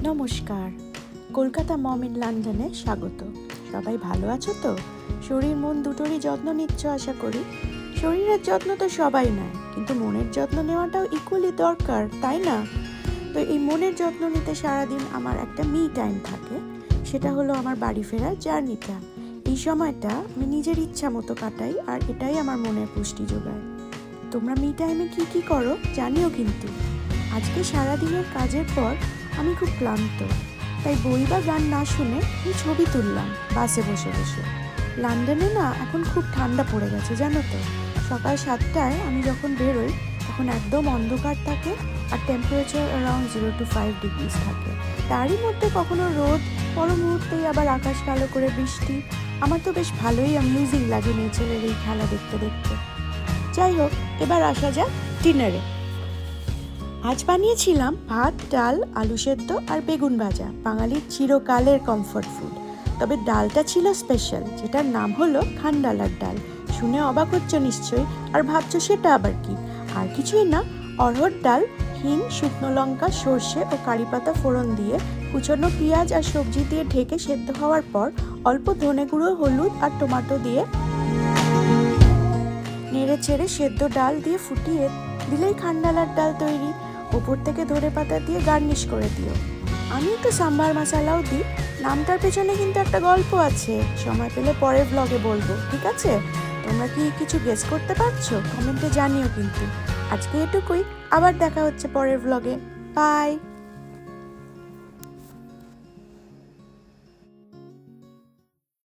নমস্কার, কলকাতা মম ইন লন্ডনে স্বাগত। সবাই ভালো আছো তো? শরীর মন দুটোরই যত্ন নিচ্ছ আশা করি। শরীরের যত্ন তো সবাই নেয়, কিন্তু মনের যত্ন নেওয়াটাও ইকুয়ালি দরকার, তাই না? তো এই মনের যত্ন নিতে সারাদিন আমার একটা মি টাইম থাকে। সেটা হলো আমার বাড়ি ফেরার জার্নিটা। এই সময়টা আমি নিজের ইচ্ছা মতো কাটাই, আর এটাই আমার মনের পুষ্টি যোগায়। তোমরা মি টাইমে কি করো জানিও কিন্তু। আজকে সারাদিনের কাজের পর আমি খুব ক্লান্ত, তাই বই বা গান না শুনে আমি ছবি তুললাম বাসে বসে বসে। লন্ডনে না এখন খুব ঠান্ডা পড়ে গেছে, জানো তো। সকাল 7টায় আমি যখন বেরোই তখন একদম অন্ধকার থাকে, আর টেম্পারেচার অ্যারাউন্ড 0 to 5 ডিগ্রিজ থাকে। তারই মধ্যে কখনো রোদ, পর মুহূর্তেই আবার আকাশ কালো করে বৃষ্টি। আমার তো বেশ ভালোই অ্যামিউজিং লাগে নেচারের এই খেলা দেখতে দেখতে। যাই হোক, এবার আসা যাক ডিনারে। আজ বানিয়েছিলাম ভাত, ডাল, আলু সেদ্ধ আর বেগুন ভাজা, বাঙালির চিরকালের কমফর্ট ফুড। তবে ডালটা ছিল স্পেশাল, যেটার নাম হলো খান্ডালার ডাল। শুনে অবাক হচ্ছে নিশ্চয়ই, আর ভাবছো সেটা আবার কি? আর কিছুই না, অড়হর ডাল হিং, শুকনো লঙ্কা, সর্ষে ও কারি পাতা ফোড়ন দিয়ে, কুচনো পেঁয়াজ আর সবজি দিয়ে ঢেকে সেদ্ধ হওয়ার পর অল্প ধনে গুঁড়ো, হলুদ আর টমেটো দিয়ে নেড়ে চেড়ে সেদ্ধ ডাল দিয়ে ফুটিয়ে দিলেই খান্ডালার ডাল তৈরি। ওপর থেকে ধনে পাতা দিয়ে গার্নিশ করে দিও। আমি একটু সাম্বার মশলাও দিই। নামটার পেছনে কিন্তু একটা গল্প আছে, সময় পেলে পরের ব্লগে বলবো, ঠিক আছে? তোমরা কি কিছু গেস করতে পারছো? কমেন্টে জানিও কিন্তু। আজকে এটুকুই, আবার দেখা হচ্ছে পরের ব্লগে। বাই।